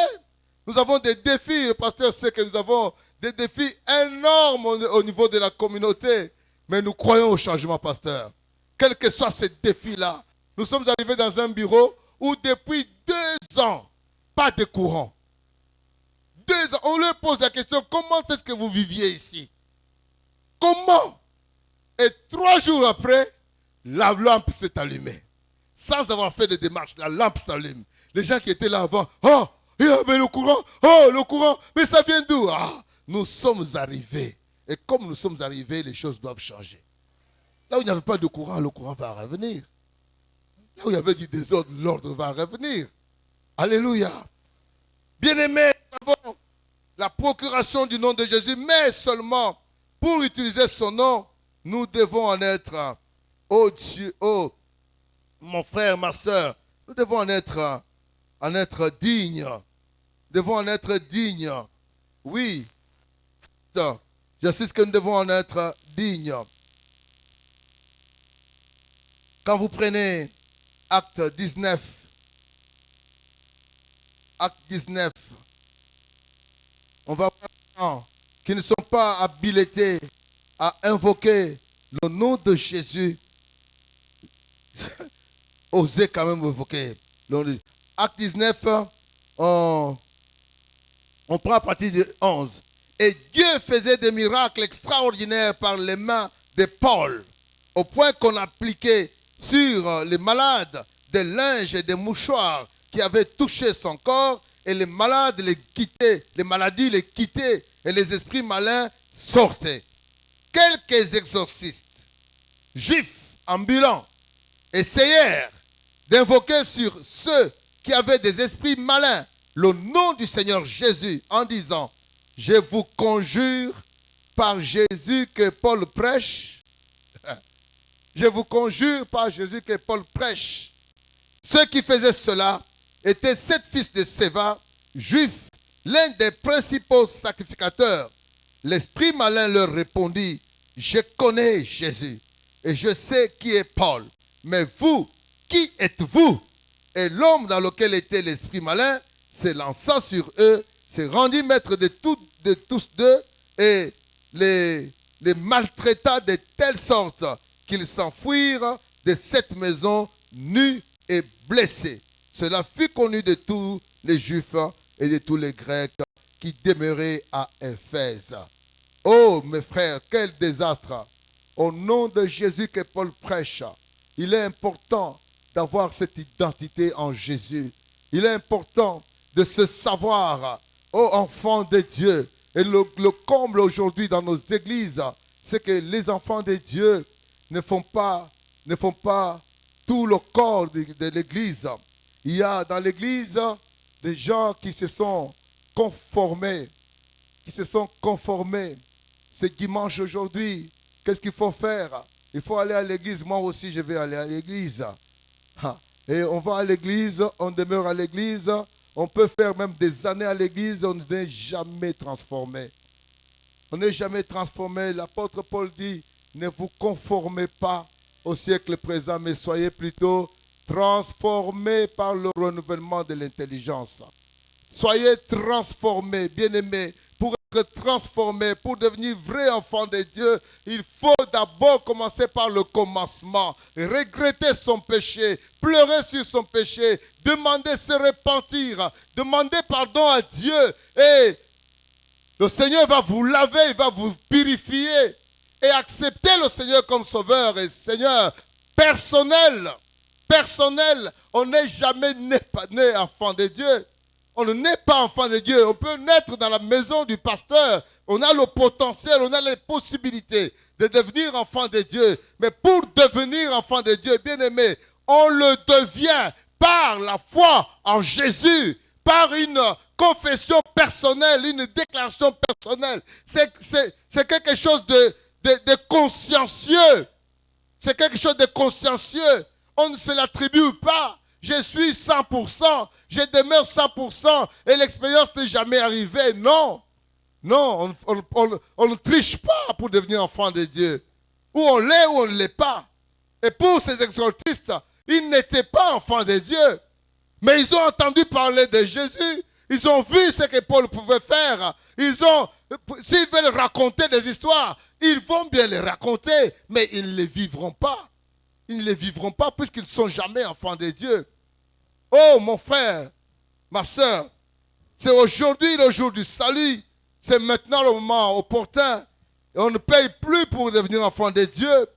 Nous avons des défis, le pasteur sait que nous avons des défis énormes au niveau de la communauté. Mais nous croyons au changement, pasteur. Quels que soient ces défis-là, nous sommes arrivés dans un bureau où depuis 2 ans, pas de courant. 2 ans, on leur pose la question, comment est-ce que vous viviez ici? Comment? Et 3 jours après, la lampe s'est allumée. Sans avoir fait de démarche, la lampe s'allume. Les gens qui étaient là avant, oh, mais le courant, mais ça vient d'où? Ah, nous sommes arrivés. Et comme nous sommes arrivés, les choses doivent changer. Là où il n'y avait pas de courant, le courant va revenir. Là où il y avait du désordre, l'ordre va revenir. Alléluia. Bien-aimés, nous avons la procuration du nom de Jésus, mais seulement pour utiliser son nom, nous devons en être, oh Dieu, oh mon frère, ma soeur, nous devons en être dignes. Nous devons en être dignes. Oui, j'insiste que nous devons en être dignes. Quand vous prenez Acte 19, on va voir qu'ils ne sont pas habilités à invoquer le nom de Jésus. Osez quand même évoquer. Acte 19, on prend à partir de 11. Et Dieu faisait des miracles extraordinaires par les mains de Paul, au point qu'on appliquait sur les malades des linges et des mouchoirs qui avaient touché son corps, et les malades les quittaient, les maladies les quittaient, et les esprits malins sortaient. Quelques exorcistes, juifs ambulants, essayèrent d'invoquer sur ceux qui avaient des esprits malins le nom du Seigneur Jésus en disant, je vous conjure par Jésus que Paul prêche. Je vous conjure par Jésus que Paul prêche. Ceux qui faisaient cela étaient 7 fils de Séva, juifs, l'un des principaux sacrificateurs. L'esprit malin leur répondit, je connais Jésus et je sais qui est Paul. Mais vous, qui êtes-vous? Et l'homme dans lequel était l'esprit malin s'élança sur eux, se rendit maître de tous deux et les maltraita de telle sorte qu'ils s'enfuirent de cette maison nus et blessés. Cela fut connu de tous les Juifs et de tous les Grecs qui demeuraient à Éphèse. Oh mes frères, quel désastre! Au nom de Jésus que Paul prêche, il est important d'avoir cette identité en Jésus. Il est important de se savoir, ô enfants de Dieu. Et le comble aujourd'hui dans nos églises, c'est que les enfants de Dieu ne font pas tout le corps de l'église. Il y a dans l'église des gens qui se sont conformés. C'est dimanche aujourd'hui. Qu'est-ce qu'il faut faire? Il faut aller à l'église. Moi aussi, je vais aller à l'église. Et on va à l'église, on demeure à l'église. On peut faire même des années à l'église, on n'est jamais transformé. On n'est jamais transformé. L'apôtre Paul dit, ne vous conformez pas au siècle présent, mais soyez plutôt transformés par le renouvellement de l'intelligence. Soyez transformés, bien-aimés. Pour être transformé, pour devenir vrai enfant de Dieu, il faut d'abord commencer par le commencement. Regretter son péché, pleurer sur son péché, demander se repentir, demander pardon à Dieu. Et le Seigneur va vous laver, il va vous purifier. Et accepter le Seigneur comme sauveur et Seigneur personnel. On n'est jamais né enfant de Dieu. On ne naît pas enfant de Dieu. On peut naître dans la maison du pasteur. On a le potentiel, on a les possibilités de devenir enfant de Dieu. Mais pour devenir enfant de Dieu, bien aimé, on le devient par la foi en Jésus, par une confession personnelle, une déclaration personnelle. C'est quelque chose de consciencieux. C'est quelque chose de consciencieux. On ne se l'attribue pas. Je suis 100%, je demeure 100% et l'expérience n'est jamais arrivée. Non, on ne triche pas pour devenir enfant de Dieu. Ou on l'est ou on ne l'est pas. Et pour ces exorcistes, ils n'étaient pas enfants de Dieu. Mais ils ont entendu parler de Jésus. Ils ont vu ce que Paul pouvait faire. S'ils veulent raconter des histoires, ils vont bien les raconter, mais ils ne les vivront pas. Ils ne les vivront pas puisqu'ils ne sont jamais enfants de Dieu. Oh mon frère, ma soeur, c'est aujourd'hui le jour du salut. C'est maintenant le moment opportun. Et on ne paye plus pour devenir enfant de Dieu.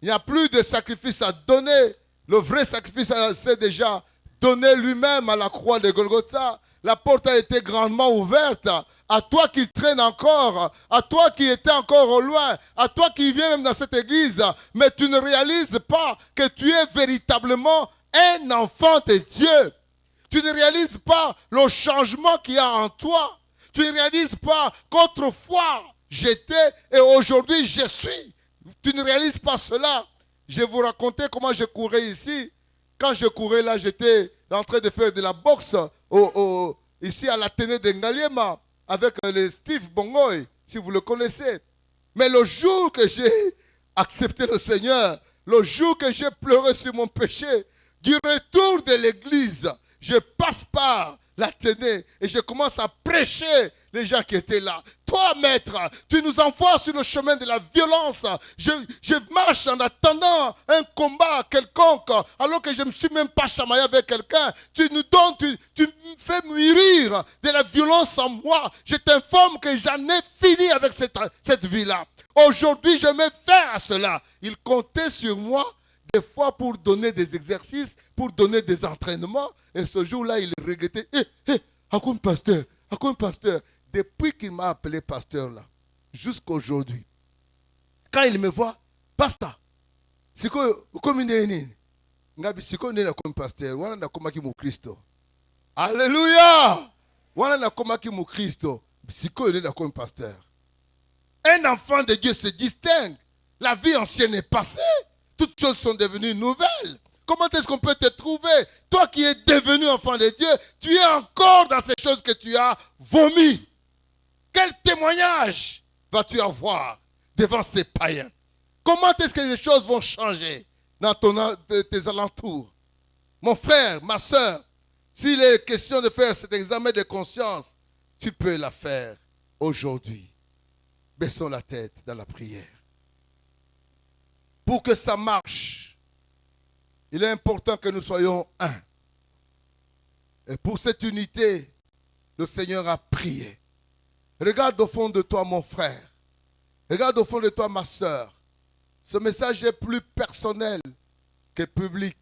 Il n'y a plus de sacrifice à donner. Le vrai sacrifice, c'est déjà donné lui-même à la croix de Golgotha. La porte a été grandement ouverte. À toi qui traînes encore, à toi qui étais encore au loin, à toi qui viens même dans cette église, mais tu ne réalises pas que tu es véritablement un enfant de Dieu. Tu ne réalises pas le changement qu'il y a en toi. Tu ne réalises pas qu'autrefois j'étais et aujourd'hui je suis. Tu ne réalises pas cela. Je vais vous raconter comment je courais ici. Quand je courais là, j'étais en train de faire de la boxe ici à l'Athénée de Ngaliema avec le Steve Bongoy, si vous le connaissez. Mais le jour que j'ai accepté le Seigneur, le jour que j'ai pleuré sur mon péché, du retour de l'église, je passe par l'Athénée et je commence à prêcher les gens qui étaient là. Toi, maître, tu nous envoies sur le chemin de la violence. Je marche en attendant un combat quelconque, alors que je ne me suis même pas chamaillé avec quelqu'un. Tu nous donnes, tu me fais mûrir de la violence en moi. Je t'informe que j'en ai fini avec cette vie-là. Aujourd'hui, je me fais à cela. Il comptait sur moi des fois pour donner des exercices, pour donner des entraînements. Et ce jour-là, il regrettait. À quoi un pasteur? Depuis qu'il m'a appelé pasteur là, jusqu'aujourd'hui, quand il me voit, pasteur, c'est comme une comme pasteur, on a comme qui Christo. Alléluia! On a comme qui Christo, c'est comme pasteur. Un enfant de Dieu se distingue. La vie ancienne est passée. Toutes choses sont devenues nouvelles. Comment est-ce qu'on peut te trouver? Toi qui es devenu enfant de Dieu, tu es encore dans ces choses que tu as vomi. Quel témoignage vas-tu avoir devant ces païens? Comment est-ce que les choses vont changer dans tes alentours? Mon frère, ma soeur, s'il est question de faire cet examen de conscience, tu peux la faire aujourd'hui. Baissons la tête dans la prière. Pour que ça marche, il est important que nous soyons un. Et pour cette unité, le Seigneur a prié. Regarde au fond de toi, mon frère. Regarde au fond de toi, ma soeur. Ce message est plus personnel que public.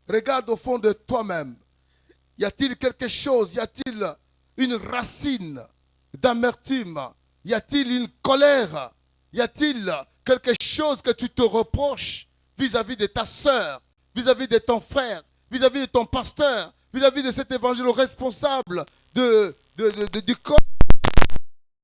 Regarde au fond de toi-même. Y a-t-il quelque chose? Y a-t-il une racine d'amertume? Y a-t-il une colère? Y a-t-il quelque chose que tu te reproches vis-à-vis de ta soeur, vis-à-vis de ton frère, vis-à-vis de ton pasteur, vis-à-vis de cet évangile responsable du corps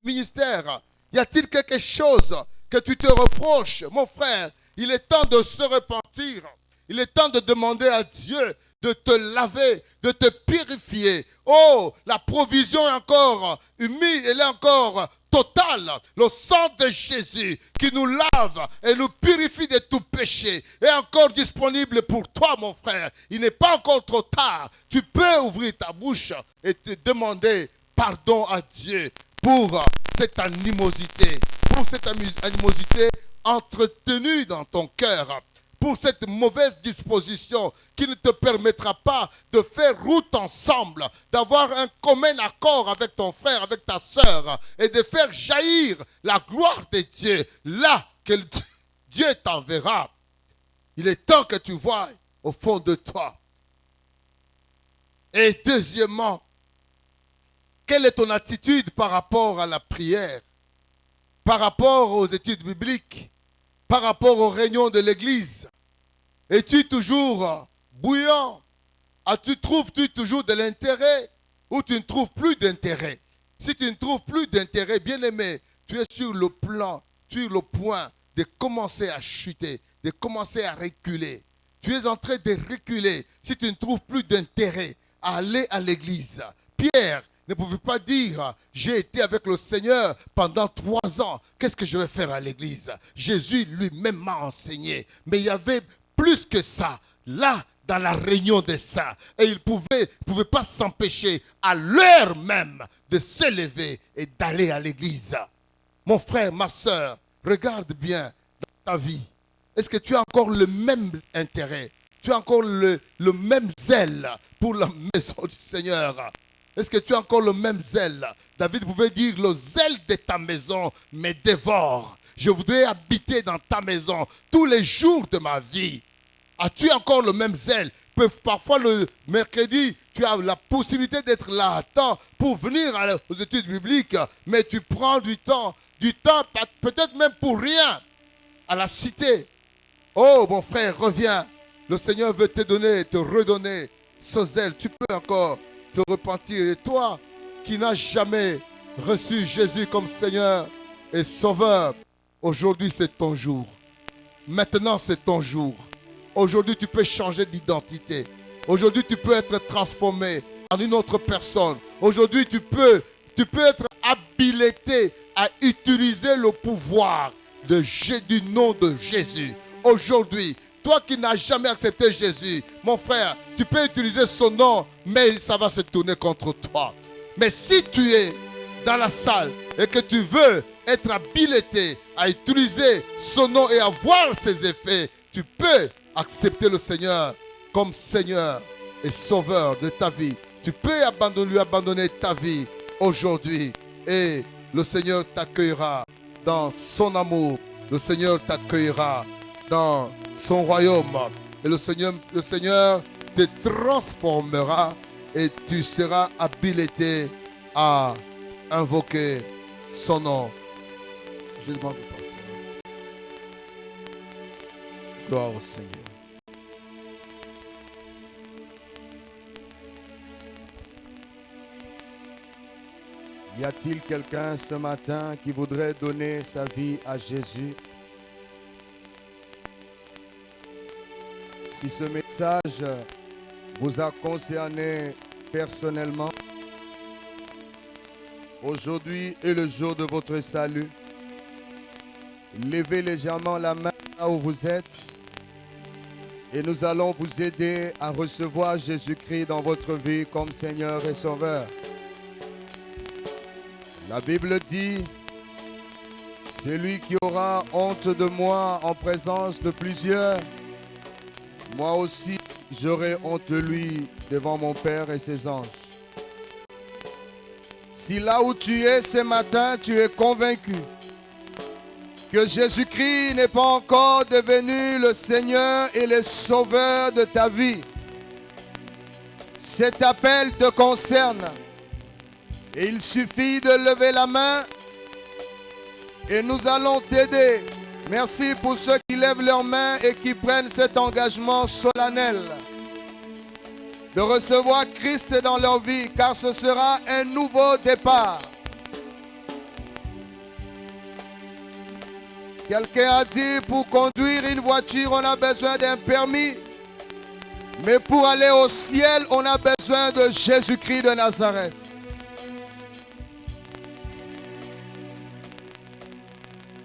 ministère? Y a-t-il quelque chose que tu te reproches, mon frère? Il est temps de se repentir. Il est temps de demander à Dieu de te laver, de te purifier. Oh, la provision est encore humide, elle est encore totale. Le sang de Jésus qui nous lave et nous purifie de tout péché est encore disponible pour toi, mon frère. Il n'est pas encore trop tard. Tu peux ouvrir ta bouche et te demander pardon à Dieu pour cette animosité, entretenue dans ton cœur, pour cette mauvaise disposition qui ne te permettra pas de faire route ensemble, d'avoir un commun accord avec ton frère, avec ta soeur, et de faire jaillir la gloire de Dieu là que Dieu t'enverra. Il est temps que tu vois au fond de toi. Et deuxièmement, quelle est ton attitude par rapport à la prière, par rapport aux études bibliques, par rapport aux réunions de l'église? Es-tu toujours bouillant? Trouves-tu toujours de l'intérêt ou tu ne trouves plus d'intérêt? Si tu ne trouves plus d'intérêt, bien-aimé, tu es sur le point de commencer à chuter, de commencer à reculer. Tu es en train de reculer si tu ne trouves plus d'intérêt à aller à l'église. Pierre ne pouvait pas dire, j'ai été avec le Seigneur pendant 3 ans. Qu'est-ce que je vais faire à l'église? Jésus lui-même m'a enseigné. Mais il y avait plus que ça. Là, dans la réunion des saints. Et il ne pouvait pas s'empêcher à l'heure même de se lever et d'aller à l'église. Mon frère, ma soeur, regarde bien dans ta vie. Est-ce que tu as encore le même intérêt? Tu as encore le même zèle pour la maison du Seigneur? Est-ce que tu as encore le même zèle? David pouvait dire, le zèle de ta maison me dévore. Je voudrais habiter dans ta maison tous les jours de ma vie. As-tu encore le même zèle? Parfois le mercredi, tu as la possibilité d'être là à temps pour venir aux études bibliques, mais tu prends du temps peut-être même pour rien, à la cité. Oh mon frère, reviens. Le Seigneur veut te donner, te redonner ce zèle. Tu peux encore te repentir. Et toi qui n'as jamais reçu Jésus comme Seigneur et Sauveur, aujourd'hui c'est ton jour. Maintenant c'est ton jour. Aujourd'hui tu peux changer d'identité. Aujourd'hui tu peux être transformé en une autre personne. Aujourd'hui tu peux être habilité à utiliser le pouvoir du nom de Jésus. Aujourd'hui, toi qui n'as jamais accepté Jésus, mon frère, tu peux utiliser son nom, mais ça va se tourner contre toi. Mais si tu es dans la salle et que tu veux être habilité à utiliser son nom et avoir ses effets, tu peux accepter le Seigneur comme Seigneur et Sauveur de ta vie. Tu peux lui abandonner ta vie aujourd'hui et le Seigneur t'accueillera dans son amour. Le Seigneur t'accueillera dans son royaume. Et le Seigneur te transformera et tu seras habilité à invoquer son nom. Je demande au pasteur. Gloire au Seigneur. Y a-t-il quelqu'un ce matin qui voudrait donner sa vie à Jésus? Si ce message vous a concerné personnellement, aujourd'hui est le jour de votre salut. Levez légèrement la main là où vous êtes et nous allons vous aider à recevoir Jésus-Christ dans votre vie comme Seigneur et Sauveur. La Bible dit, celui qui aura honte de moi en présence de plusieurs, moi aussi j'aurai honte de lui devant mon Père et ses anges. Si là où tu es ce matin, tu es convaincu que Jésus-Christ n'est pas encore devenu le Seigneur et le Sauveur de ta vie, cet appel te concerne. Et il suffit de lever la main et nous allons t'aider. Merci pour ceux qui lèvent leurs mains et qui prennent cet engagement solennel de recevoir Christ dans leur vie, car ce sera un nouveau départ. Quelqu'un a dit, pour conduire une voiture, on a besoin d'un permis. Mais pour aller au ciel, on a besoin de Jésus-Christ de Nazareth.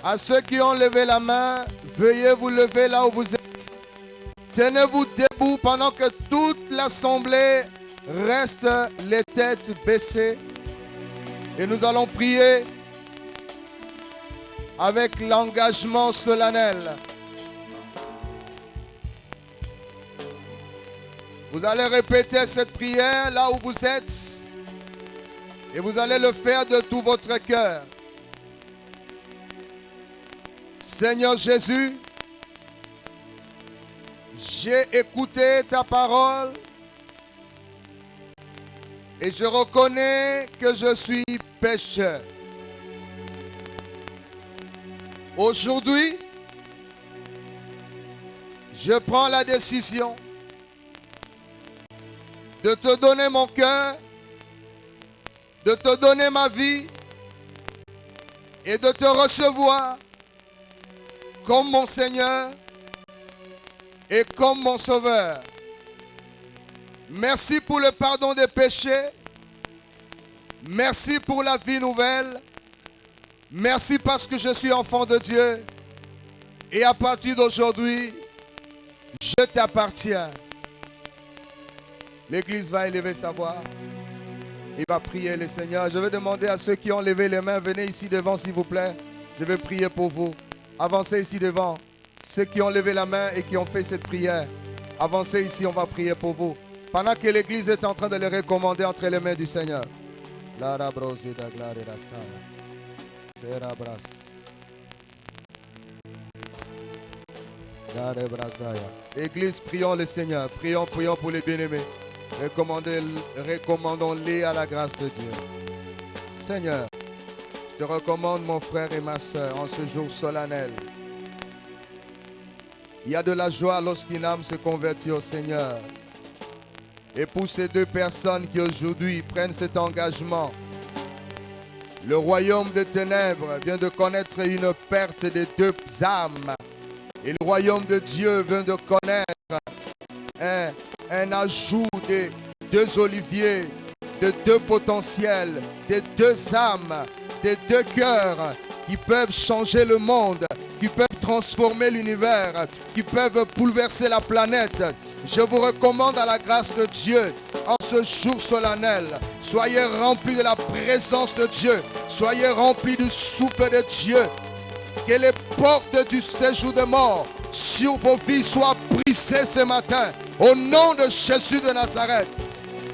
À ceux qui ont levé la main, veuillez vous lever là où vous êtes. Tenez-vous debout pendant que toute l'assemblée reste les têtes baissées. Et nous allons prier avec l'engagement solennel. Vous allez répéter cette prière là où vous êtes. Et vous allez le faire de tout votre cœur. Seigneur Jésus, j'ai écouté ta parole et je reconnais que je suis pécheur. Aujourd'hui, je prends la décision de te donner mon cœur, de te donner ma vie et de te recevoir comme mon Seigneur et comme mon Sauveur. Merci pour le pardon des péchés. Merci pour la vie nouvelle. Merci parce que je suis enfant de Dieu. Et à partir d'aujourd'hui, je t'appartiens. L'église va élever sa voix. Il va prier le Seigneur. Je vais demander à ceux qui ont levé les mains, venez ici devant s'il vous plaît. Je vais prier pour vous. Avancez ici devant. Ceux qui ont levé la main et qui ont fait cette prière, avancez ici, on va prier pour vous. Pendant que l'église est en train de les recommander entre les mains du Seigneur. Église, prions le Seigneur. Prions pour les bien-aimés. Recommandons-les à la grâce de Dieu. Seigneur, je te recommande mon frère et ma soeur en ce jour solennel. Il y a de la joie lorsqu'une âme se convertit au Seigneur. Et pour ces deux personnes qui aujourd'hui prennent cet engagement, le royaume des ténèbres vient de connaître une perte de deux âmes. Et le royaume de Dieu vient de connaître un ajout de deux oliviers, de deux potentiels, de deux âmes, de deux cœurs qui peuvent changer le monde, qui peuvent transformer l'univers, qui peuvent bouleverser la planète. Je vous recommande à la grâce de Dieu, en ce jour solennel, soyez remplis de la présence de Dieu, soyez remplis du souffle de Dieu, que les portes du séjour de mort sur vos vies soient brisées ce matin, au nom de Jésus de Nazareth.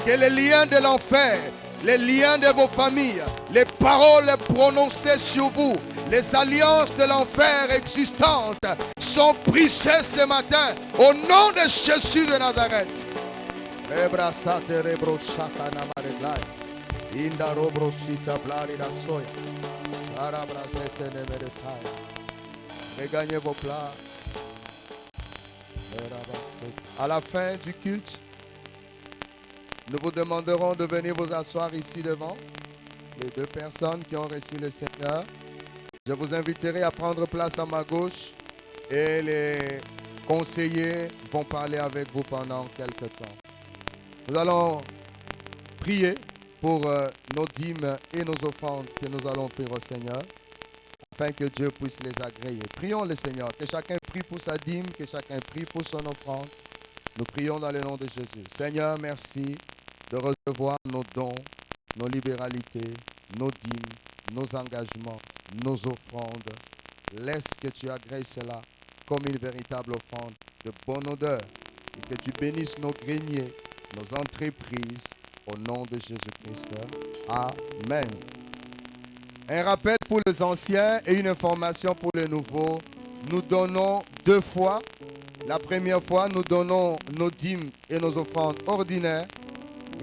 Que les liens de l'enfer, les liens de vos familles, les paroles prononcées sur vous, les alliances de l'enfer existantes sont brisées ce matin au nom de Jésus de Nazareth. Regagnez vos places. À la fin du culte, nous vous demanderons de venir vous asseoir ici devant, les deux personnes qui ont reçu le Seigneur. Je vous inviterai à prendre place à ma gauche et les conseillers vont parler avec vous pendant quelques temps. Nous allons prier pour nos dîmes et nos offrandes que nous allons faire au Seigneur, afin que Dieu puisse les agréer. Prions le Seigneur, que chacun prie pour sa dîme, que chacun prie pour son offrande. Nous prions dans le nom de Jésus. Seigneur, merci de recevoir nos dons, nos libéralités, nos dîmes, nos engagements, nos offrandes. Laisse que tu agrées cela comme une véritable offrande de bonne odeur et que tu bénisses nos greniers, nos entreprises, au nom de Jésus-Christ. Amen. Un rappel pour les anciens et une information pour les nouveaux. Nous donnons 2 fois. La première fois, nous donnons nos dîmes et nos offrandes ordinaires.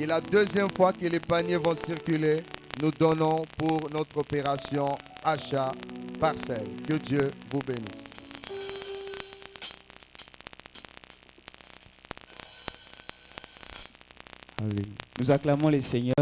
Et la deuxième fois que les paniers vont circuler, nous donnons pour notre opération achat parcelle. Que Dieu vous bénisse. Nous acclamons le Seigneur.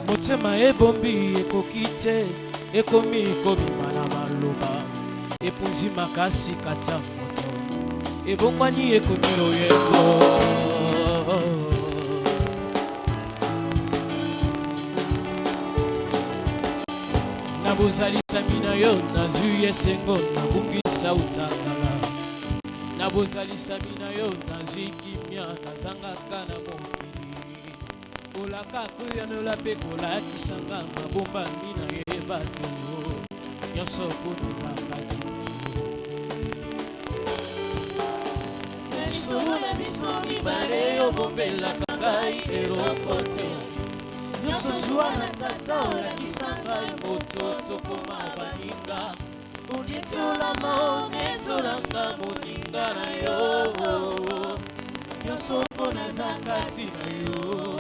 Motema ebombi ekokite ekomi ekobima na maloba epunzi makasi kata moto ebongwani ekomi loyeko nabozalisa mina yo nazwi esengo nabungisa utakala nabozalisa mina yo nazwi kimia nazangaka na mokili olaka kuyanola pe kolakisanga mabomba mina ye bato nyonso kunozakati Nesoro ya biso mibale obombelaka ngai eloko te nyonso zwa na tata olakisa ngai moto tokoma baninga Unitulama unitulanga moninga na yo Nyonso mpona zakati na yo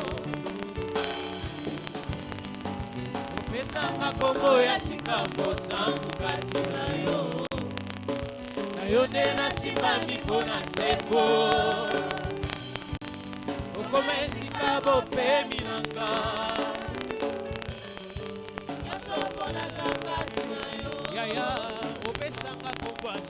Opesanga kombo ya sikambo santu kati na yo Na yo nde nasimbami mpona sembo Okoma esika bopemi nanga Nyonso mpona zakati na yo Yaya opesanga kombo ya